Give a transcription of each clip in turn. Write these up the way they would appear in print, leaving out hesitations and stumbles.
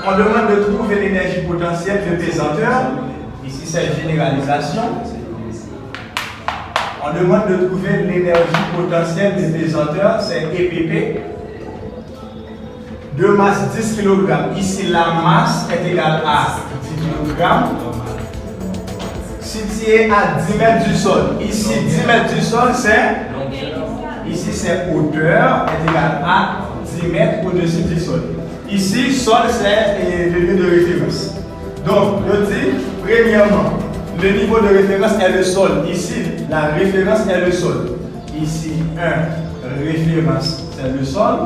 on demande de trouver l'énergie potentielle de pesanteur. Ici, c'est généralisation. On demande de trouver l'énergie potentielle de pesanteur, c'est EPP. De masse 10 kg. Ici, la masse est égale à 10 kg. Situé à 10 mètres du sol. Ici, 10 mètres du sol, c'est. Ici, c'est hauteur est égale à 10 mètres au-dessus du sol. Ici, sol, c'est le lieu de référence. Donc, je dis, premièrement, le niveau de référence est le sol. Ici, la référence est le sol. Ici, référence, c'est le sol.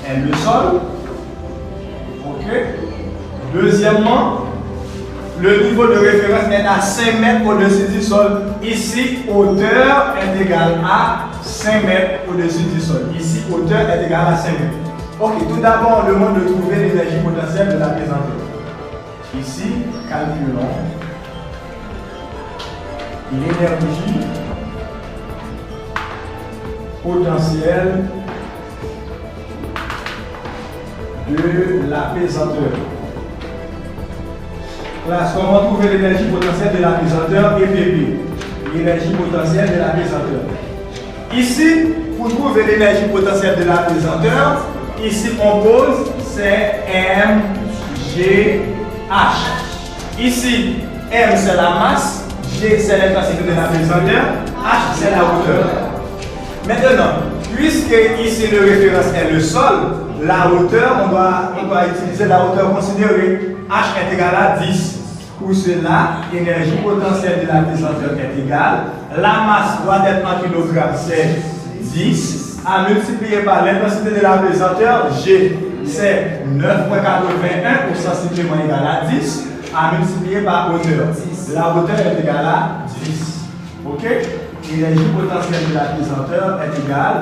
Et le sol. OK. Deuxièmement, le niveau de référence est à 5 mètres au-dessus du sol. Ici, hauteur est égale à 5 mètres au-dessus du sol. Ici, hauteur est égale à 5 mètres. Ok, tout d'abord, on demande de trouver l'énergie potentielle de la pesanteur. Ici, calculons l'énergie potentielle de la pesanteur. Classe, comment trouver l'énergie potentielle de la pesanteur EPP? L'énergie potentielle de la pesanteur. Ici, pour trouver l'énergie potentielle de la pesanteur, ici on pose c'est MGH. Ici, M c'est la masse, G c'est l'intensité de la pesanteur, H c'est la hauteur. Maintenant, puisque ici le référence est le sol, la hauteur, on doit utiliser la hauteur considérée. H est égal à 10. Pour cela, l'énergie potentielle de la pesanteur est égale. La masse doit être en kg, c'est 10. À multiplier par l'intensité de la pesanteur, G, c'est 9,81 pour sensiblement égal à 10. À multiplier par hauteur. La hauteur est égale à 10. OK? L'énergie potentielle de la pesanteur est égale.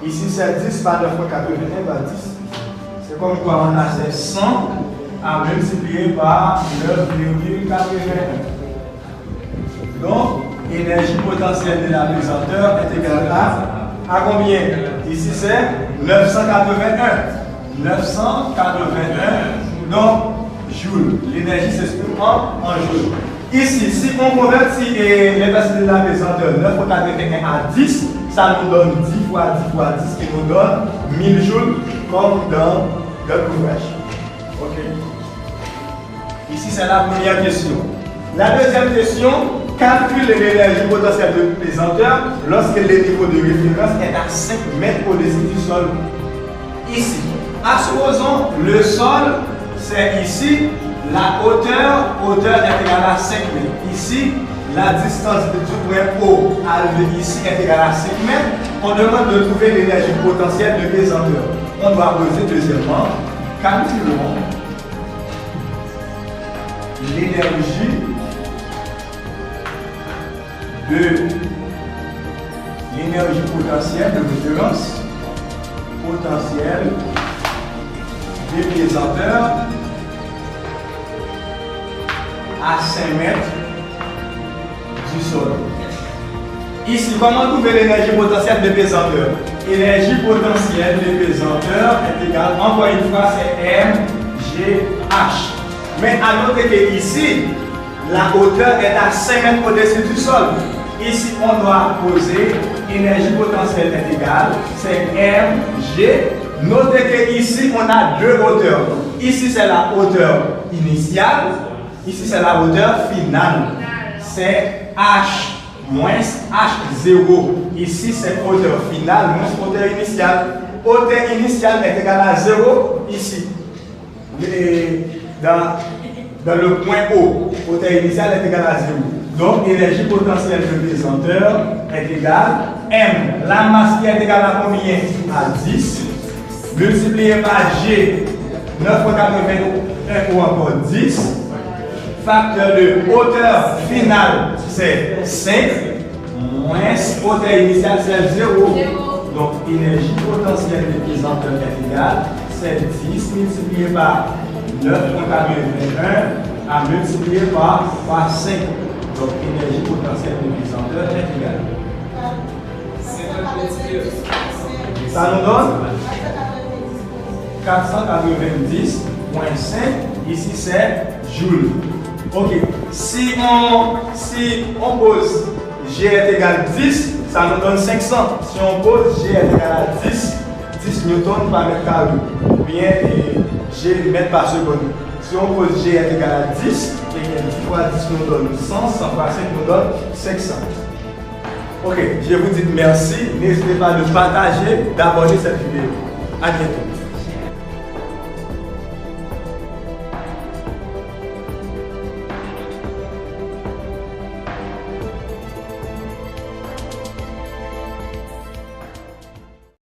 Ici, c'est 10 par 9,81 par 10. C'est comme quoi on a 100 à multiplier par 9,81. Donc, l'énergie potentielle de la pesanteur est égale à combien? Ici, c'est 981. 981. Donc, joule. L'énergie s'exprime en joule. Ici, si on convertit l'intensité de la pesanteur 981 à 10, ça nous donne 10 fois 10 fois 10 qui nous donne 1000 joules comme dans le couvrage. OK. Ici, c'est la première question. La deuxième question, calcule l'énergie potentielle de pesanteur lorsque le niveau de référence est à 5 mètres au-dessus du sol. Ici, supposons le sol, c'est ici, la hauteur est égale à 5 mètres. Ici, la distance du point O à ici est égale à 5 mètres. On demande de trouver l'énergie potentielle de pesanteur. On doit poser deuxièmement, calculons l'énergie potentielle de référence potentielle de pesanteur à 5 mètres du sol. Ici, comment trouver l'énergie potentielle de pesanteur? L'énergie potentielle de pesanteur est égale, encore une fois, c'est MGH. Mais à noter que ici, la hauteur est à 5 mètres au-dessus du sol. Ici, on doit poser l'énergie potentielle est égale, c'est MG. Notez que ici, on a deux hauteurs. Ici, c'est la hauteur initiale. Ici, c'est la hauteur finale. C'est H moins H0. Ici, c'est hauteur finale moins hauteur initiale. Hauteur initiale est égale à 0 ici. Dans le point O, hauteur initiale est égale à 0. Donc, l'énergie potentielle de pesanteur est égale à M. La masse qui est égale à combien? À 10. Multiplié par G, 9,81 ou encore 10. Facteur de hauteur finale, c'est 5. Moins hauteur initiale, c'est 0. Donc, l'énergie potentielle de pesanteur est égale, c'est 10 multiplié par 9,81 à multiplier par 5. Donc, l'énergie potentielle de pesanteur est égale. Ça nous donne 490,5, ici c'est joule. Ok, si on pose G est égal à 10, ça nous donne 500. Si on pose G est égal à 10 newtons par mètre carré, ou bien G mètres par seconde. Si on pose G est égal à 10, 10 fois 10 nous donne 100, 100 fois 5 nous donne 500. Ok, je vous dis merci. N'hésitez pas à partager, d'abonner cette vidéo. À bientôt.